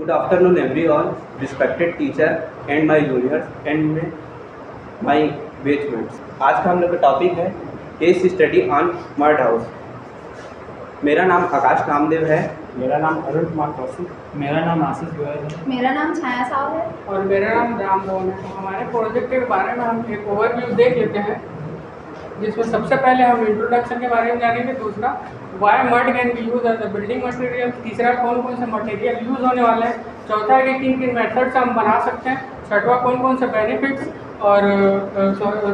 Good afternoon, everyone, respected teacher and my juniors and my batchmates. आज का हम लोग का टॉपिक है case study on mud house. मेरा नाम आकाश नामदेव है। मेरा नाम अरुण कुमार कौशिक। मेरा नाम आशीष गोयल है। मेरा नाम छाया साहब है। और मेरा नाम राम मोहन है। हमारे प्रोजेक्ट के बारे में हम एक ओवरव्यू देख लेते हैं, जिसमें सबसे पहले हम इंट्रोडक्शन के बारे में जानेंगे, दूसरा why mud can be use as a building material, तीसरा कौन कौन से मटेरियल यूज होने वाले हैं, चौथा है कि किन किन मेथड से हम बना सकते हैं, छठवा कौन कौन से बेनिफिट्स और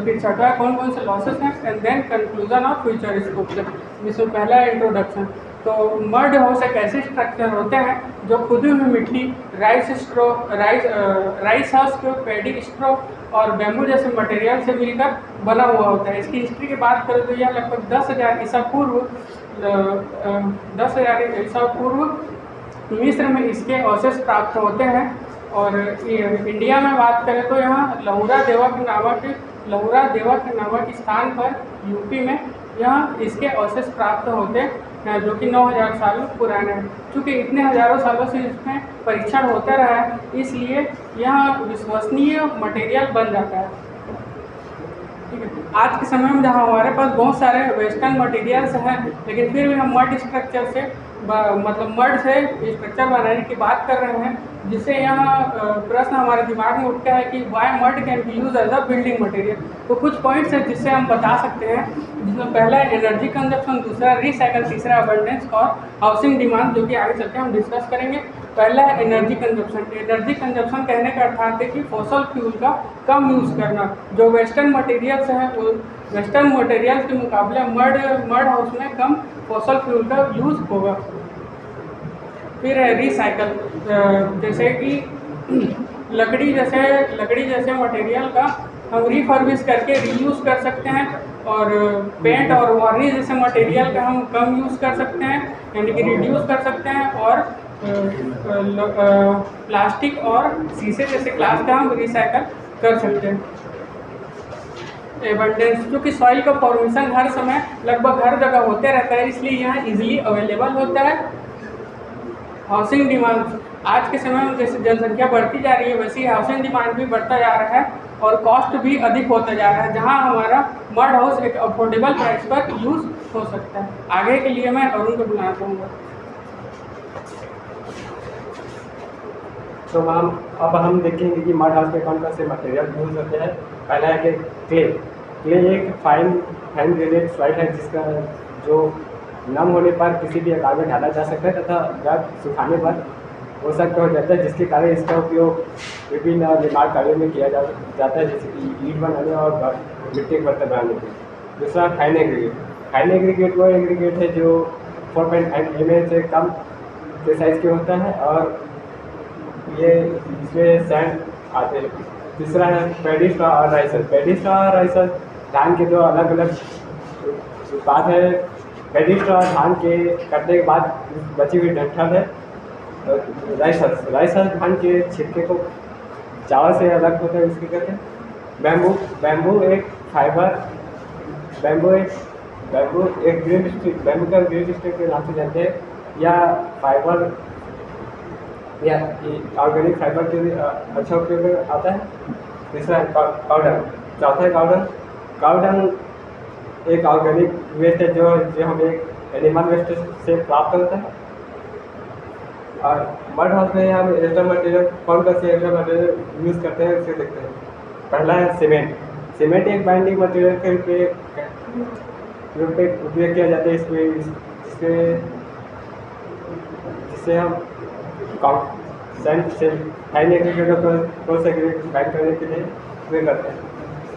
फिर छठवा कौन कौन से लॉसेस हैं, and then conclusion of future scope. जिसमें पहला है इंट्रोडक्शन। तो मड हाउस एक ऐसे स्ट्रक्चर होते हैं जो खुदी हुई मिट्टी, राइस हस्क, पैडी स्ट्रो और बैम्बू जैसे मटेरियल से मिलकर बना हुआ होता है। इसकी हिस्ट्री की बात करें तो यह लगभग 10,000 ईसा पूर्व मिस्र में इसके अवशेष प्राप्त होते हैं। और इंडिया में बात करें तो यहाँ लहुरा देवक नामक स्थान पर यूपी में यहाँ इसके अवशेष प्राप्त होते हैं, जो कि 9,000 साल पुराने हैं। चूँकि इतने हज़ारों सालों से इसमें परीक्षण होता रहा है, इसलिए यह विश्वसनीय मटेरियल बन जाता है। ठीक है, आज के समय में जहाँ हमारे पास बहुत सारे वेस्टर्न मटेरियल्स हैं, लेकिन फिर भी हम मड स्ट्रक्चर से मड से स्ट्रक्चर बनाने की बात कर रहे हैं, जिससे यहाँ प्रश्न हमारे दिमाग में उठता है कि why mud can be use as a building material. तो कुछ पॉइंट्स हैं जिससे हम बता सकते हैं, जिसमें पहला है एनर्जी कंजप्शन, दूसरा रिसाइकल, तीसरा अबंडेंस और हाउसिंग डिमांड, जो कि आगे चलकर हम डिस्कस करेंगे। पहला है एनर्जी कंजप्शन। एनर्जी कंजप्शन कहने का अर्थ है कि फॉसल फ्यूल का कम यूज़ करना। जो वेस्टर्न मटेरियल्स हैं, वो वेस्टर्न मटेरियल्स के मुकाबले मड हाउस में कम फॉसल फ्यूल का यूज़ होगा। फिर है रिसाइकल, जैसे कि लकड़ी जैसे मटेरियल का हम रिफर्बिश करके रीयूज़ कर सकते हैं, और पेंट और वार्निश जैसे मटेरियल का हम कम यूज़ कर सकते हैं, यानी कि रिड्यूस कर सकते हैं। और प्लास्टिक और शीशे जैसे ग्लास का हम रिसाइकल कर सकते हैं। एबंडेंस, क्योंकि सॉइल का फॉर्मेशन हर समय लगभग हर जगह होते रहता है, इसलिए यहाँ इजीली अवेलेबल होता है। हाउसिंग डिमांड, आज के समय में जैसे जनसंख्या बढ़ती जा रही है, वैसे ही हाउसिंग डिमांड भी बढ़ता जा रहा है और कॉस्ट भी अधिक होता जा रहा है, जहाँ हमारा मड हाउस एक अफोर्डेबल प्राइस पर यूज़ हो सकता है। आगे के लिए मैं अरुण को बुलाना चाहूँगा। तो अब हम देखेंगे कि मड हाउस में कौन कौन से मटेरियल यूज होते हैं। पहला है कि क्ले एक फाइन ग्रेडेड सॉइल है, जिसका जो नम होने पर किसी भी आकार में ढाला जा सकता है तथा जब सुखाने पर वो सख्त हो जाता है, जिसके कारण इसका उपयोग विभिन्न निर्माण कार्यों में किया जाता है, जैसे कि ईंट बनाने और मिट्टी के बर्तन बनाने के। दूसरा फाइन एग्रीगेट वो एग्रीगेट है जो 4.5 mm से कम के साइज़ के होता है, और ये इसमें सैंड आते हैं। तीसरा है पैडी स्ट्रॉ और राइसर। धान के दो अलग अलग उत्पाद है। पैडी स्ट्रॉ धान के कटने के बाद बची हुई डंठल है। राइसर धान के छिलके को चावल से अलग होता है, इसके कहते हैं। बैम्बू एक ग्रीन स्टिक, बैम्बू का ग्रीन स्टिक के नाम से जानते हैं, या फाइबर या ऑर्गेनिक फाइबर के लिए अच्छा उपयोग आता है। तीसरा है पाउडर। चौथा है काउडंग एक ऑर्गेनिक वेस्ट है जो हम एक एनिमल वेस्ट से प्राप्त होता है। और मड हाउस में हम एक्स्ट्रा मटेरियल कौन से एक्स्ट्रा मटेरियल यूज़ करते हैं, उसे देखते हैं। पहला है सीमेंट एक बाइंडिंग मटेरियल के रूप में उपयोग किया जाता है। जिससे हम सैंड से फाइन एग्रीगेट बाइंड करने के लिए उपयोग करते हैं।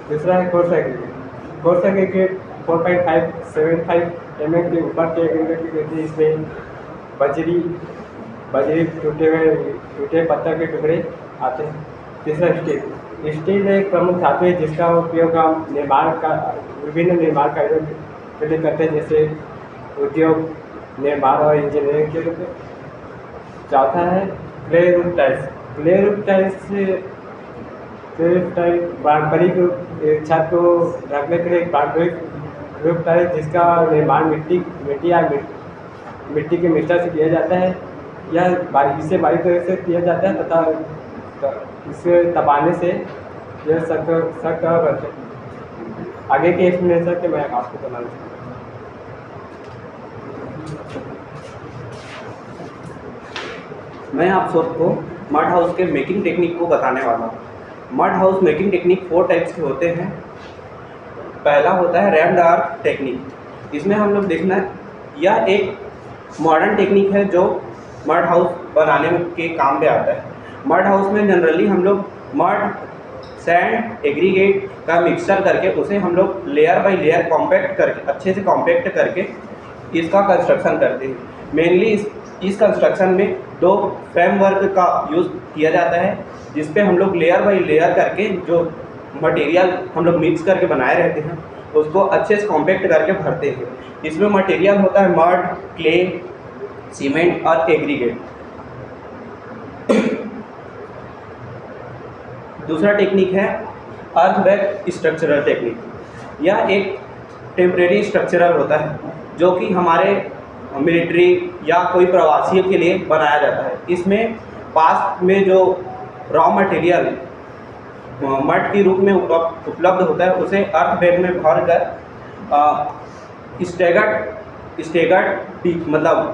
दूसरा है कोर्स एग्रीगेट 4.575 mm के ऊपर के एग्रीगेट की कहती है। इसमें बजरी टूटे पत्थर के टुकड़े आते हैं। तीसरा स्टील एक प्रमुख धातु है, जिसका उपयोग हम विभिन्न निर्माण कार्यों के लिए करते हैं, जैसे उद्योग, निर्माण और इंजीनियरिंग के लिए। चौथा है क्ले रूफ टाइल्स पारंपरिक छत को ढकने के लिए पारंपरिक रूफ टाइल्स, जिसका निर्माण मिट्टी या मिट्टी के मिश्रण से किया जाता है। यह इसे बारीक तरह से किया जाता है तथा इसे दबाने से यह सख्त बनते हैं। आगे के एक्सप्लेनेशन के मैं आपको बताना चाहूँगा। मैं आप सबको मड हाउस के मेकिंग टेक्निक को बताने वाला हूँ। Mud house making technique 4 types के होते हैं। पहला होता है रैम्ड अर्थ टेक्निक। इसमें हम लोग देखना है, यह एक मॉडर्न टेक्निक है जो मड हाउस बनाने के काम पे आता है। मड हाउस में जनरली हम लोग मड, सैंड, एग्रीगेट का मिक्सचर करके उसे हम लोग लेयर बाय लेयर कॉम्पैक्ट करके, अच्छे से कॉम्पैक्ट करके इसका कंस्ट्रक्शन करते हैं। मेनली इस कंस्ट्रक्शन में 2 फ्रेमवर्क का यूज़ किया जाता है, जिस पे हम लोग लेयर बाय लेयर करके जो मटेरियल हम लोग मिक्स करके बनाए रहते हैं उसको अच्छे से कॉम्पैक्ट करके भरते हैं। इसमें मटेरियल होता है मड, क्ले, सीमेंट और एग्रीगेट। दूसरा टेक्निक है अर्थवेक स्ट्रक्चरल टेक्निक। यह एक टेम्परेरी स्ट्रक्चरल होता है जो कि हमारे मिलिट्री या कोई प्रवासियों के लिए बनाया जाता है। इसमें पास में जो रॉ मटेरियल मड के रूप में उपलब्ध होता है उसे अर्थ बैग में भर कर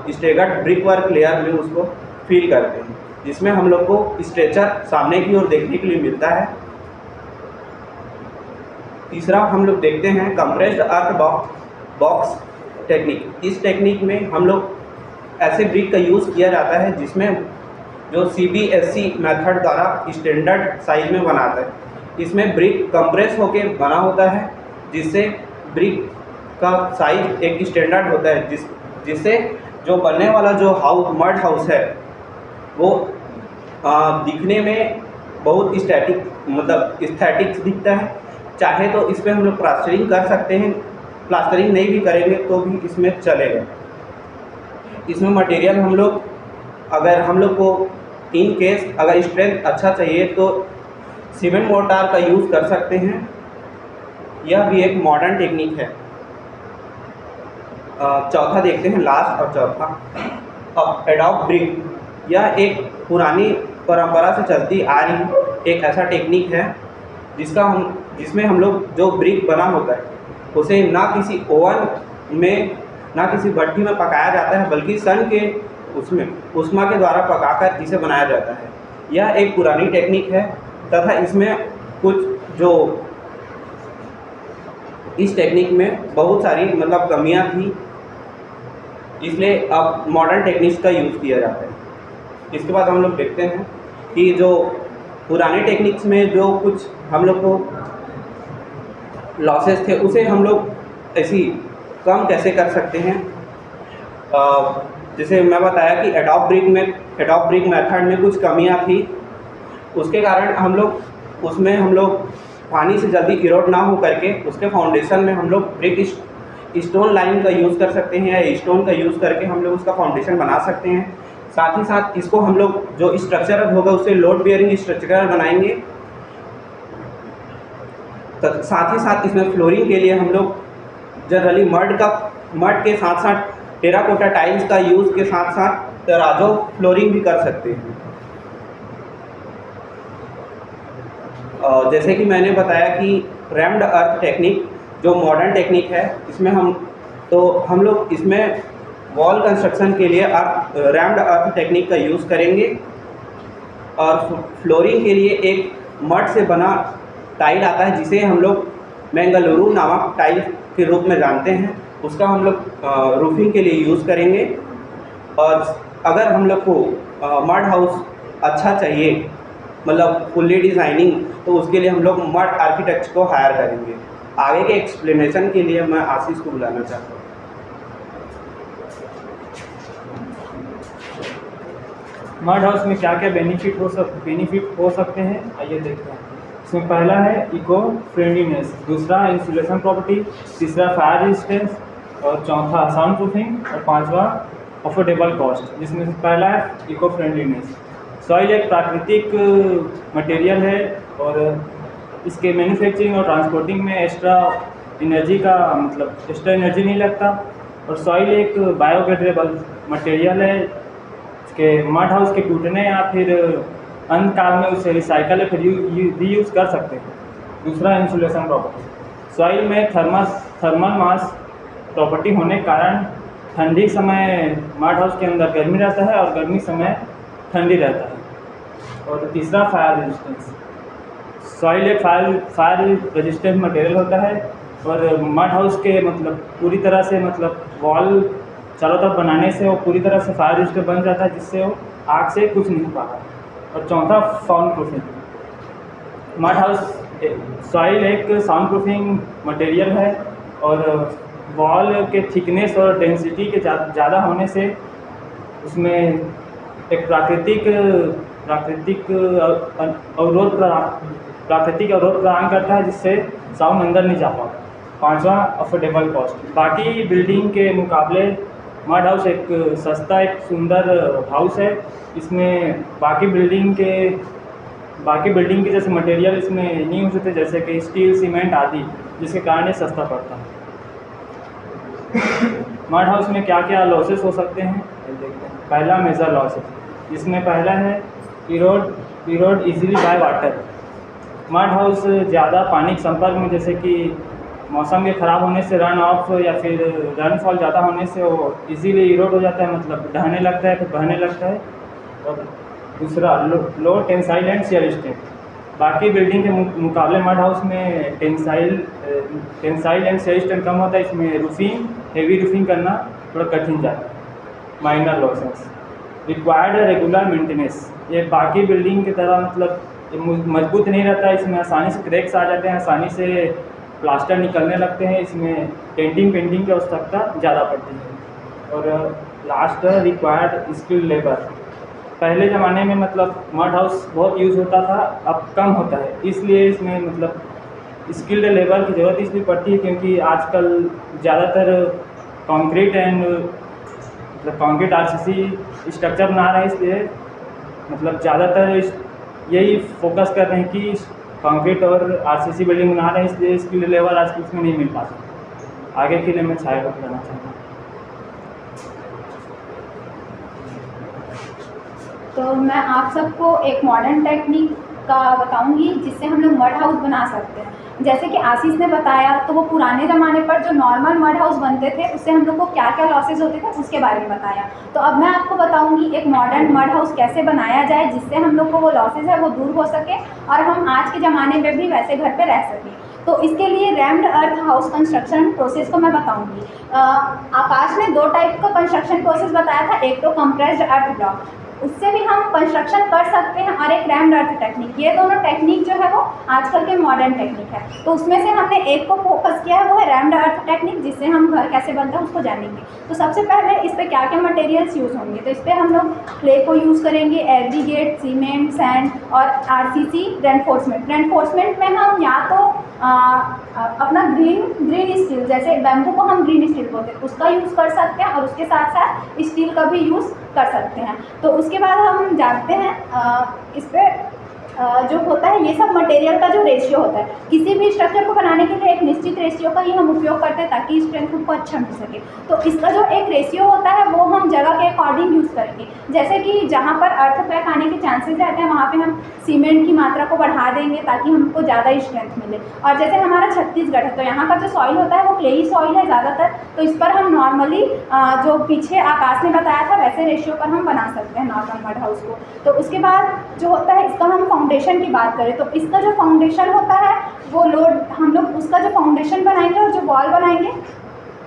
स्टेगर्ड ब्रिक वर्क लेयर में उसको फिल करते हैं, जिसमें हम लोग को स्ट्रेचर सामने की ओर देखने के लिए मिलता है। तीसरा हम लोग देखते हैं कंप्रेस्ड अर्थ बॉक्स टेक्निक। इस टेक्निक में हम लोग ऐसे ब्रिक का यूज़ किया जाता है जिसमें जो CBSE मेथड द्वारा स्टैंडर्ड साइज में बनाता है। इसमें ब्रिक कंप्रेस होके बना होता है, जिससे ब्रिक का साइज एक स्टैंडर्ड होता है, जिससे जो बनने वाला जो मड हाउस है वो दिखने में बहुत एस्थेटिक्स दिखता है। चाहे तो इस पर हम लोग प्लास्टरिंग कर सकते हैं, प्लास्टरिंग नहीं भी करेंगे तो भी इसमें चलेगा। इसमें मटेरियल अगर हम लोग को इन केस अगर स्ट्रेंथ अच्छा चाहिए तो सीमेंट मोर्टार का यूज़ कर सकते हैं। यह भी एक मॉडर्न टेक्निक है। चौथा देखते हैं, लास्ट और चौथा एडॉब ब्रिक। यह एक पुरानी परंपरा से चलती आ रही एक ऐसा टेक्निक है जिसमें हम लोग जो ब्रिक बना होता है उसे ना किसी ओवन में ना किसी भट्टी में पकाया जाता है, बल्कि सन के उसमें उष्मा के द्वारा पकाकर इसे बनाया जाता है। यह एक पुरानी टेक्निक है तथा इसमें इस टेक्निक में बहुत सारी कमियां थी, इसलिए अब मॉडर्न टेक्निक्स का यूज़ किया जाता है। इसके बाद हम लोग देखते हैं कि जो पुराने टेक्निक्स में जो कुछ हम लोग को लॉसेस थे उसे हम लोग ऐसी कम कैसे कर सकते हैं। जैसे मैं बताया कि एडॉब ब्रिक मेथड में कुछ कमियां थी, उसके कारण हम लोग पानी से जल्दी इरोड ना हो करके उसके फाउंडेशन में हम लोग ब्रिक स्टोन लाइन का यूज़ कर सकते हैं या स्टोन का यूज़ करके हम लोग उसका फाउंडेशन बना सकते हैं। साथ ही साथ इसको हम लोग जो स्ट्रक्चर होगा उसे लोड बेयरिंग स्ट्रक्चर बनाएंगे। साथ ही साथ इसमें फ्लोरिंग के लिए हम लोग जनरली मड के साथ साथ टेराकोटा टाइल्स का यूज़ के साथ साथ तराजो फ्लोरिंग भी कर सकते हैं। जैसे कि मैंने बताया कि रैम्ड अर्थ टेक्निक जो मॉडर्न टेक्निक है, इसमें हम लोग इसमें वॉल कंस्ट्रक्शन के लिए रैम्ड अर्थ टेक्निक का यूज़ करेंगे और फ्लोरिंग के लिए एक मड से बना टाइल आता है जिसे हम लोग मैंगलुरु नामक टाइल के रूप में जानते हैं, उसका हम लोग रूफिंग के लिए यूज़ करेंगे। और अगर हम लोग को मड हाउस अच्छा चाहिए फुल्ली डिज़ाइनिंग, तो उसके लिए हम लोग मड आर्किटेक्ट को हायर करेंगे। आगे के एक्सप्लेनेशन के लिए मैं आशीष को बुलाना चाहता हूँ। मड हाउस में क्या क्या बेनिफिट हो सकते हैं, आइए देखते हैं। इसमें पहला है इको फ्रेंडलीनेस, दूसरा इंसुलेशन प्रॉपर्टी, तीसरा फायर रेजिस्टेंस और चौथा साउंड प्रूफिंग और पांचवा अफोर्डेबल कॉस्ट। जिसमें से पहला है इको फ्रेंडलीनेस। सॉइल एक प्राकृतिक मटेरियल है और इसके मैन्युफैक्चरिंग और ट्रांसपोर्टिंग में एक्स्ट्रा एनर्जी नहीं लगता। और सॉइल एक बायोडिग्रेडेबल मटेरियल है उसके मड हाउस के टूटने या फिर अंत काल में उसे रिसाइकल या फिर रीयूज़ कर सकते हैं। दूसरा, इंसुलेशन प्रॉपर्टी। सॉइल में थर्मल मास प्रॉपर्टी होने के कारण ठंडी समय मड हाउस के अंदर गर्मी रहता है और गर्मी समय ठंडी रहता है। और तीसरा, फायर रेजिस्टेंस। सॉइल एक फायर रेजिस्टेंट मटेरियल होता है और मड हाउस के मतलब पूरी तरह से मतलब वॉल चारों तरफ बनाने से वो पूरी तरह से फायर रेजिस्टेंट बन जाता है, जिससे वो आग से कुछ नहीं पाता। और चौथा, sound proofing. Mud house soil एक साउंड प्रूफिंग मटेरियल है और वॉल के थिकनेस और डेंसिटी के ज़्यादा होने से उसमें एक प्राकृतिक अवरोध प्रदान करता है, जिससे साउंड अंदर नहीं जा पाता। पांचवा, अफोर्डेबल कॉस्ट। बाकी बिल्डिंग के मुकाबले मड हाउस एक सस्ता, एक सुंदर हाउस है। इसमें बाकी बिल्डिंग के जैसे मटेरियल इसमें नहीं यूज होते, जैसे कि स्टील, सीमेंट आदि, जिसके कारण ये सस्ता पड़ता है। मड हाउस में क्या क्या लॉसेस हो सकते हैं देखते हैं। पहला, मेजर लॉसेस, जिसमें पहला है Erode easily by water. Mud house ज़्यादा पानी के संपर्क में, जैसे कि मौसम के ख़राब होने से रन ऑफ या फिर रनफॉल ज़्यादा होने से वो इजीली इरोड हो जाता है, मतलब ढहने लगता है, फिर बहने लगता है। और दूसरा, लो टेंसाइल एंड शियर स्ट्रेंथ। बाकी बिल्डिंग के मुकाबले मड हाउस में टेंसाइल एंड शियर स्ट्रेंथ कम होता है। इसमें हेवी रूफिंग करना थोड़ा कठिन जाता है। Minor losses, required regular maintenance. ये बाकी बिल्डिंग की तरह मतलब मजबूत नहीं रहता है, इसमें आसानी से क्रैक्स आ जाते हैं, आसानी से प्लास्टर निकलने लगते हैं। इसमें पेंटिंग की आवश्यकता ज़्यादा पड़ती है। और लास्ट, रिक्वायर्ड स्किल्ड लेबर। पहले ज़माने में मतलब मड हाउस बहुत यूज़ होता था, अब कम होता है, इसलिए इसमें मतलब स्किल्ड लेबर की ज़रूरत इसलिए पड़ती है क्योंकि आजकल ज़्यादातर कंक्रीट RCC स्ट्रक्चर बना रहे हैं, इसलिए मतलब ज़्यादातर यही फोकस कर रहे हैं कि कंक्रीट और RCC बिल्डिंग बना रहे हैं, इसलिए स्किल्ड लेबर आजकल इसमें नहीं मिल पाता। आगे के लिए मैं छाया को बताना चाहूँगा। तो मैं आप सबको एक मॉडर्न टेक्निक का बताऊंगी जिससे हम लोग मड हाउस बना सकते हैं। जैसे कि आशीष ने बताया, तो वो पुराने ज़माने पर जो नॉर्मल मड हाउस बनते थे उससे हम लोग को क्या क्या लॉसेज होते थे उसके बारे में बताया। तो अब मैं आपको बताऊंगी एक मॉडर्न मड हाउस कैसे बनाया जाए जिससे हम लोग को वो लॉसेज है वो दूर हो सके और हम आज के ज़माने में भी वैसे घर पर रह सकें। तो इसके लिए रैम्ड अर्थ हाउस कंस्ट्रक्शन प्रोसेस को मैं बताऊंगी। आकाश ने 2 टाइप का कंस्ट्रक्शन प्रोसेस बताया था, एक तो कंप्रेस्ड अर्थ ब्लॉक, उससे भी हम कंस्ट्रक्शन कर सकते हैं, और एक रैम्ड अर्थ टेक्निक। ये दोनों टेक्निक जो है वो आजकल के मॉडर्न टेक्निक है। तो उसमें से हमने एक को फोकस किया है, वो है रैम्ड अर्थ टेक्निक, जिससे हम घर कैसे बनता है उसको जानेंगे। तो सबसे पहले इस पर क्या क्या मटेरियल्स यूज़ होंगे। तो इस पर हम लोग क्ले को यूज़ करेंगे, एग्रीगेट, सीमेंट, सैंड और RCC रेनफोर्समेंट में हम या तो अपना ग्रीन स्टील, जैसे बैम्बू को हम ग्रीन स्टील बोलते हैं, उसका यूज़ कर सकते हैं और उसके साथ साथ स्टील का भी यूज़ कर सकते हैं। तो उसके बाद हम जानते हैं इस पर जो होता है ये सब मटेरियल का जो रेशियो होता है, किसी भी स्ट्रक्चर को बनाने के लिए एक निश्चित रेशियो का ही हम उपयोग करते हैं ताकि स्ट्रेंथ हमको अच्छा मिल सके। तो इसका जो एक रेशियो होता है वो हम जगह के अकॉर्डिंग यूज़ करेंगे। जैसे कि जहाँ पर अर्थ पैक आने के चांसेस रहते हैं वहाँ पे हम सीमेंट की मात्रा को बढ़ा देंगे ताकि हमको ज़्यादा स्ट्रेंथ मिले। और जैसे हमारा छत्तीसगढ़ है तो यहाँ का जो सॉइल होता है वो क्लेई सॉइल है ज़्यादातर, तो इस पर हम नॉर्मली जो पीछे आकाश ने बताया था वैसे रेशियो पर हम बना सकते हैं नॉर्मल मड हाउस को। तो उसके बाद जो होता है इसका हम फाउंडेशन की बात करें तो इसका जो फाउंडेशन होता है वो लोड, हम लोग उसका जो फाउंडेशन बनाएंगे और जो वॉल बनाएंगे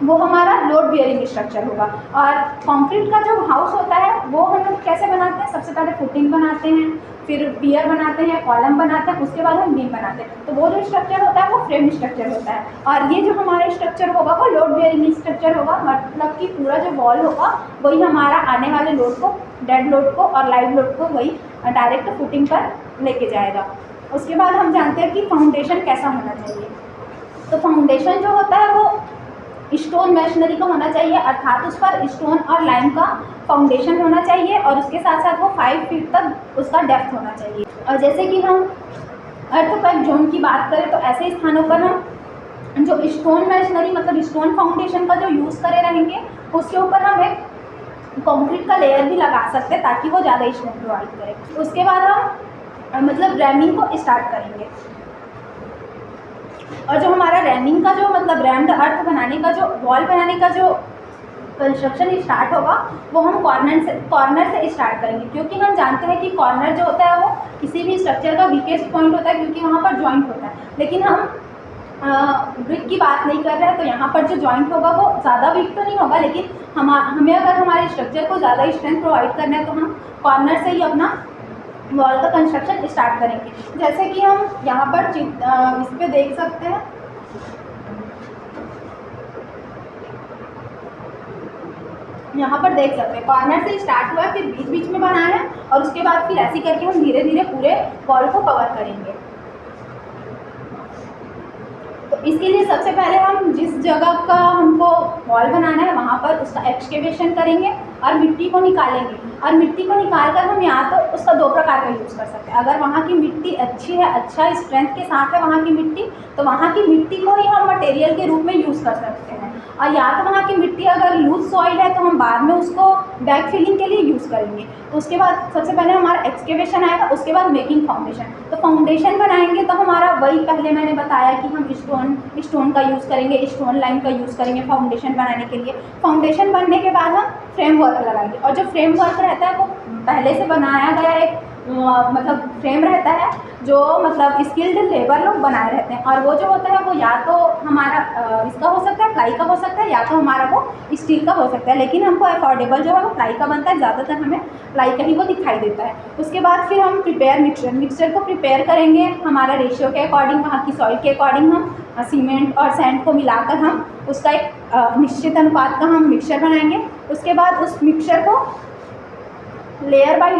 वो हमारा लोड बियरिंग स्ट्रक्चर होगा। और कंक्रीट का जो हाउस होता है वो हम लोग कैसे बनाते हैं, सबसे पहले फुटिंग बनाते हैं, फिर पियर बनाते हैं, कॉलम बनाते हैं, उसके बाद हम बीम बनाते हैं। तो वो जो स्ट्रक्चर होता है वो फ्रेम स्ट्रक्चर होता है। और ये जो हमारा स्ट्रक्चर होगा वो लोड बियरिंग स्ट्रक्चर होगा, मतलब कि पूरा जो वॉल होगा वही हमारा आने वाले लोड को, डेड लोड को और लाइव लोड को वही डायरेक्ट फुटिंग पर लेके जाएगा। उसके बाद हम जानते हैं कि फाउंडेशन कैसा होना चाहिए। तो फाउंडेशन जो होता है वो स्टोन मैशनरी का होना चाहिए, अर्थात उस पर स्टोन और लाइम का फाउंडेशन होना चाहिए और उसके साथ साथ वो 5 फीट तक उसका डेप्थ होना चाहिए। और जैसे कि हम अर्थक्वेक जोन की बात करें तो ऐसे स्थानों पर हम जो स्टोन मैशनरी मतलब स्टोन फाउंडेशन का जो यूज़ करे रहेंगे उसके ऊपर हम एक कंक्रीट का लेयर भी लगा सकते हैं ताकि वो ज़्यादा स्ट्रेंथ प्रोवाइड करे। उसके बाद हम मतलब रैमिंग को स्टार्ट करेंगे। और जो हमारा रैमिंग का जो मतलब रैम्ड अर्थ बनाने का जो वॉल बनाने का जो कंस्ट्रक्शन स्टार्ट होगा वो हम कॉर्नर से स्टार्ट करेंगे, क्योंकि हम जानते हैं कि कॉर्नर जो होता है वो किसी भी स्ट्रक्चर का वीकेस्ट पॉइंट होता है, क्योंकि वहाँ पर जॉइंट होता है। लेकिन हम ब्रिक की बात नहीं कर रहे हैं, तो यहाँ पर जो जॉइंट होगा वो ज़्यादा वीक तो नहीं होगा, लेकिन हमें अगर हमारे स्ट्रक्चर को ज़्यादा स्ट्रेंथ प्रोवाइड करना है तो हम कॉर्नर से ही अपना वॉल का कंस्ट्रक्शन स्टार्ट करेंगे। जैसे कि हम यहाँ पर इस पर देख सकते हैं, यहाँ पर देख सकते हैं कॉर्नर से स्टार्ट हुआ है, फिर बीच बीच में बना है और उसके बाद फिर ऐसे करके हम धीरे धीरे पूरे वॉल को कवर करेंगे। तो इसके लिए सबसे पहले हम जिस जगह का हमको वॉल बनाना है वहाँ पर उसका एक्सकेवेशन करेंगे और मिट्टी को निकालेंगे। और मिट्टी को निकाल कर हम यहाँ तो उसका दो प्रकार का यूज़ कर सकते हैं। अगर वहाँ की मिट्टी अच्छी है, अच्छा स्ट्रेंथ के साथ है वहाँ की मिट्टी, तो वहाँ की मिट्टी को ही हम मटेरियल के रूप में यूज़ कर सकते हैं। और या तो वहाँ की मिट्टी अगर लूज सॉइल है तो हम बाद में उसको बैक फिलिंग के लिए यूज़ करेंगे। तो उसके बाद सबसे पहले हमारा एक्सकेवेशन आएगा, उसके बाद मेकिंग फाउंडेशन। तो फाउंडेशन बनाएंगे तो हमारा वही पहले मैंने बताया कि हम स्टोन का यूज़ करेंगे, स्टोन लाइन का यूज़ करेंगे फाउंडेशन बनाने के लिए। फाउंडेशन बनने के बाद हम फ्रेमवर्क लगाएंगे, और जो फ्रेमवर्क रहता है वो पहले से बनाया गया एक मतलब फ्रेम रहता है जो मतलब स्किल्ड लेबर लोग बनाए रहते हैं। और वो जो होता है वो या तो हमारा इसका हो सकता है, प्लाई का हो सकता है, या तो हमारा वो स्टील का हो सकता है। लेकिन हमको अफोर्डेबल जो है वो प्लाई का बनता है, ज़्यादातर हमें प्लाई का ही वो दिखाई देता है। उसके बाद फिर हम मिक्सचर को प्रिपेयर करेंगे हमारा रेशियो के अकॉर्डिंग, वहाँ की सॉइल के अकॉर्डिंग। हम सीमेंट और सैंड को मिलाकर हम उसका एक निश्चित अनुपात का हम मिक्सचर बनाएंगे। उसके बाद उस मिक्सचर को लेयर बाय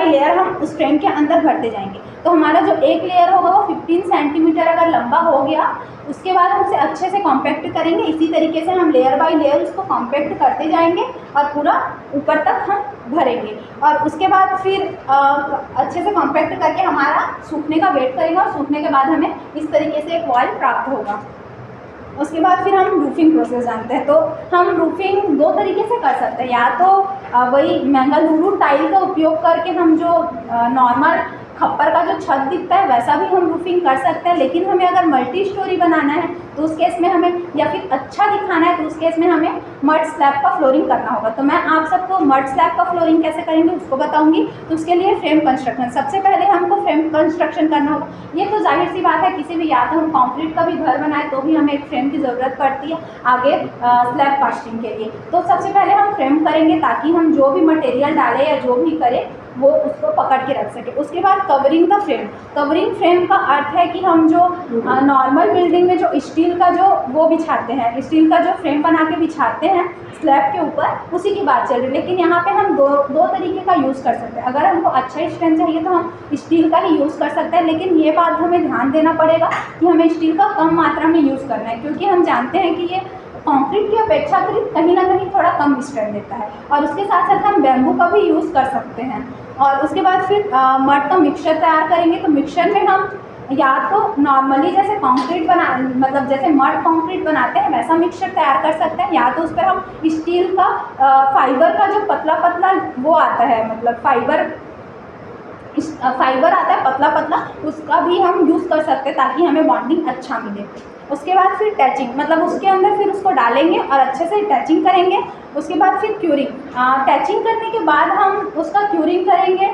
लेयर हम उस फ्रेम के अंदर भरते जाएंगे। तो हमारा जो एक लेयर होगा वो 15 सेंटीमीटर अगर लंबा हो गया, उसके बाद हम उसे अच्छे से कॉम्पैक्ट करेंगे। इसी तरीके से हम लेयर बाय लेयर उसको कॉम्पैक्ट करते जाएंगे और पूरा ऊपर तक हम भरेंगे। और उसके बाद फिर अच्छे से कॉम्पैक्ट करके हमारा सूखने का वेट करेंगे, और सूखने के बाद हमें इस तरीके से एक वॉल प्राप्त होगा। उसके बाद फिर हम रूफिंग प्रोसेस जानते हैं। तो हम रूफिंग दो तरीके से कर सकते हैं, या तो वही मैंगलुरु टाइल का उपयोग करके हम जो नॉर्मल खप्पर का जो छत दिखता है वैसा भी हम रूफिंग कर सकते हैं। लेकिन हमें अगर मल्टी स्टोरी बनाना है तो उस केस में हमें, या फिर अच्छा दिखाना है तो उस केस में हमें मड स्लैब का फ्लोरिंग करना होगा। तो मैं आप सबको मड स्लैब का फ्लोरिंग कैसे करेंगे उसको बताऊंगी। तो उसके लिए फ्रेम कंस्ट्रक्शन, सबसे पहले हमको फ्रेम कंस्ट्रक्शन करना होगा। ये तो जाहिर सी बात है, किसी भी, या तो हम कॉन्क्रीट का भी घर बनाए तो भी हमें एक फ्रेम की ज़रूरत पड़ती है आगे स्लैब कास्टिंग के लिए। तो सबसे पहले हम फ्रेम करेंगे ताकि हम जो भी मटेरियल डालें या जो भी करें वो उसको पकड़ के रख सके। उसके बाद covering the frame. Covering frame का अर्थ है कि हम जो नॉर्मल बिल्डिंग में जो स्टील का जो वो बिछाते हैं, स्टील का जो फ्रेम बना के बिछाते हैं स्लैब के ऊपर, उसी की बात चल रही है। लेकिन यहाँ पे हम दो तरीके का यूज़ कर सकते हैं। अगर हमको अच्छा स्ट्रेंथ चाहिए तो हम स्टील का ही यूज़ कर सकते हैं, लेकिन ये बात हमें ध्यान देना पड़ेगा कि हमें स्टील का कम मात्रा में यूज़ करना है, क्योंकि हम जानते हैं कि ये कंक्रीट की अपेक्षाकृत कहीं ना कहीं थोड़ा कम स्ट्रेंथ देता है। और उसके साथ साथ हम बैम्बू का भी यूज़ कर सकते हैं। और उसके बाद फिर मड का मिक्सचर तैयार करेंगे। तो मिक्सचर में हम या तो नॉर्मली जैसे कंक्रीट मतलब जैसे मड कंक्रीट बनाते हैं वैसा मिक्सचर तैयार कर सकते हैं, या तो उस पर हम स्टील का फाइबर का जो पतला पतला वो आता है, मतलब फाइबर आता है पतला पतला, उसका भी हम यूज़ कर सकते हैं ताकि हमें बॉन्डिंग अच्छा मिले। उसके बाद फिर टैचिंग, मतलब उसके अंदर फिर उसको डालेंगे और अच्छे से टैचिंग करेंगे। उसके बाद फिर क्यूरिंग। टैचिंग करने के बाद हम उसका क्यूरिंग करेंगे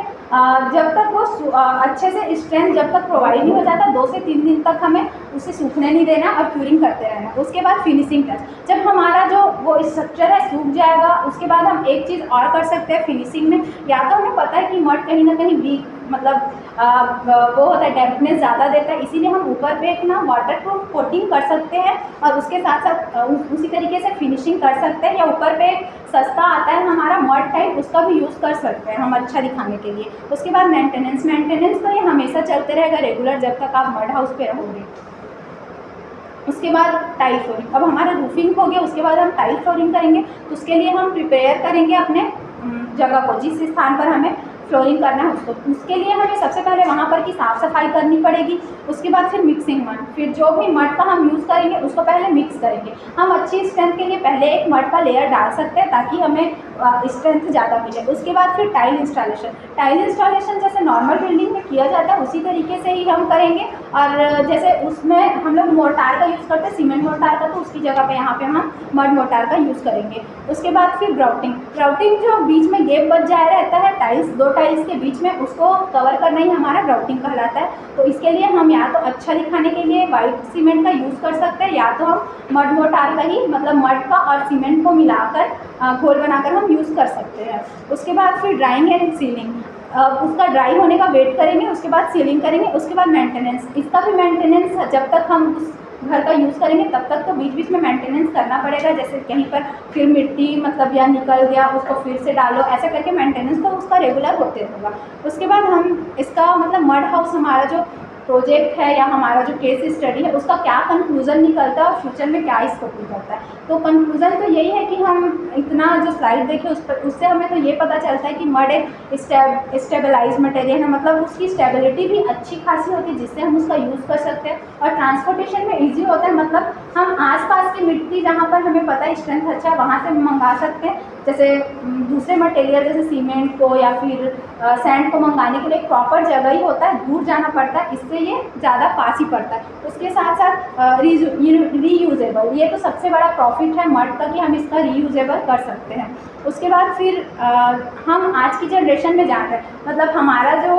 जब तक वो अच्छे से स्ट्रेंथ जब तक प्रोवाइड नहीं हो जाता, 2 से 3 दिन तक हमें उसे सूखने नहीं देना और क्यूरिंग करते रहना। उसके बाद फिनिशिंग टच, जब हमारा जो वो स्ट्रक्चर है सूख जाएगा, उसके बाद हम एक चीज़ और कर सकते हैं फिनिशिंग में। या तो हमें पता है कि मड कहीं ना कहीं वीक, मतलब वो होता है डैम्पनेस ज़्यादा देता है, इसीलिए हम ऊपर पे एक ना वाटर प्रूफ कोटिंग कर सकते हैं और उसके साथ साथ उसी तरीके से फिनिशिंग कर सकते हैं। या ऊपर पे सस्ता आता है हमारा मड टाइप, उसका भी यूज़ कर सकते हैं हम अच्छा दिखाने के लिए। उसके बाद मेंटेनेंस तो ये हमेशा चलते रहेगा रेगुलर जब तक आप मड हाउस पे रहोगे। उसके बाद टाइल फ्लोरिंग। अब हमारा रूफिंग हो गया, उसके बाद हम टाइल फ्लोरिंग करेंगे। तो उसके लिए हम प्रिपेयर करेंगे अपने जगह को, जिस स्थान पर हमें फ्लोरिंग करना है उसके लिए हमें सबसे पहले वहाँ पर की साफ़ सफाई करनी पड़ेगी। उसके बाद फिर मिक्सिंग मड, फिर जो भी मड का हम यूज़ करेंगे उसको पहले मिक्स करेंगे। हम अच्छी स्ट्रेंथ के लिए पहले एक मड का लेयर डाल सकते हैं ताकि हमें स्ट्रेंथ ज़्यादा मिले। उसके बाद फिर टाइल इंस्टॉलेशन जैसे नॉर्मल बिल्डिंग में किया जाता है उसी तरीके से ही हम करेंगे। और जैसे उसमें हम लोग मोर्टार का यूज़ करते हैं, सीमेंट मोर्टार का, तो उसकी जगह पे यहाँ पे हम मड मोर्टार का यूज़ करेंगे। उसके बाद फिर ग्राउटिंग जो बीच में गैप बच जाया रहता है दो टाइल्स के बीच में, उसको कवर करना ही हमारा ग्राउटिंग कहलाता है। तो इसके लिए हम या तो अच्छा दिखाने के लिए वाइट सीमेंट का यूज़ कर सकते हैं, या तो हम मड मोर्टार का ही मतलब मड का और सीमेंट को मिलाकर घोल बनाकर हम यूज़ कर सकते हैं। उसके बाद फिर ड्राइंग एंड सीलिंग, उसका ड्राई होने का वेट करेंगे, उसके बाद सीलिंग करेंगे। उसके बाद मेंटेनेंस, इसका भी मेंटेनेंस जब तक हम उस घर का यूज़ करेंगे तब तक तो बीच बीच में मेंटेनेंस करना पड़ेगा। जैसे कहीं पर फिर मिट्टी मतलब या निकल गया उसको फिर से डालो, ऐसा करके मेंटेनेंस तो उसका रेगुलर होते रहेगा। उसके बाद हम इसका मतलब मड हाउस हमारा जो प्रोजेक्ट है या हमारा जो केस स्टडी है उसका क्या कंक्लूज़न निकलता है और फ्यूचर में क्या स्कोप निकलता है। तो कंक्लूज़न तो यही है कि हम इतना जो स्लाइड देखे उससे हमें तो ये पता चलता है कि मड एक स्टेबलाइज मटेरियल है, मतलब उसकी स्टेबिलिटी भी अच्छी खासी होती है जिससे हम उसका यूज़ कर सकते हैं और ट्रांसपोर्टेशन में ईजी होता है। मतलब हम आसपास की मिट्टी जहाँ पर हमें पता है स्ट्रेंथ अच्छा है वहाँ से मंगा सकते हैं। जैसे दूसरे मटेरियल जैसे सीमेंट को या फिर सैंड को मंगाने के लिए एक प्रॉपर जगह ही होता है, दूर जाना पड़ता है, इससे ये ज़्यादा पास ही पड़ता है। उसके साथ साथ रीयूजेबल, ये तो सबसे बड़ा प्रॉफिट है मड का कि हम इसका रीयूजेबल कर सकते हैं। उसके बाद फिर हम आज की जनरेशन में जान रहे हैं, मतलब हमारा जो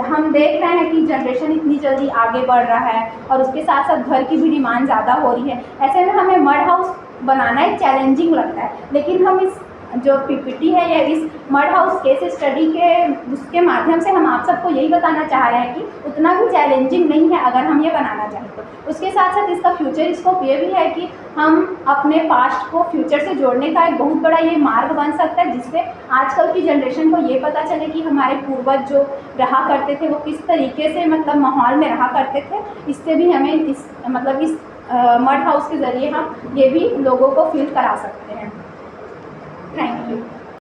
हम देख रहे हैं कि जनरेशन इतनी जल्दी आगे बढ़ रहा है और उसके साथ साथ घर की भी डिमांड ज़्यादा हो रही है। ऐसे में हमें मड हाउस बनाना एक चैलेंजिंग लगता है, लेकिन हम इस जो पीपीटी है या इस मड हाउस केस स्टडी के उसके माध्यम से हम आप सबको यही बताना चाह रहे हैं कि उतना भी चैलेंजिंग नहीं है अगर हम ये बनाना चाहें तो। उसके साथ साथ इसका फ्यूचर स्कोप ये भी है कि हम अपने पास्ट को फ्यूचर से जोड़ने का एक बहुत बड़ा ये मार्ग बन सकता है, जिससे आजकल की जनरेशन को ये पता चले कि हमारे पूर्वज जो रहा करते थे वो किस तरीके से मतलब माहौल में रहा करते थे। इससे भी हमें इस मड हाउस के ज़रिए हम ये भी लोगों को फील करा सकते हैं। Thank you.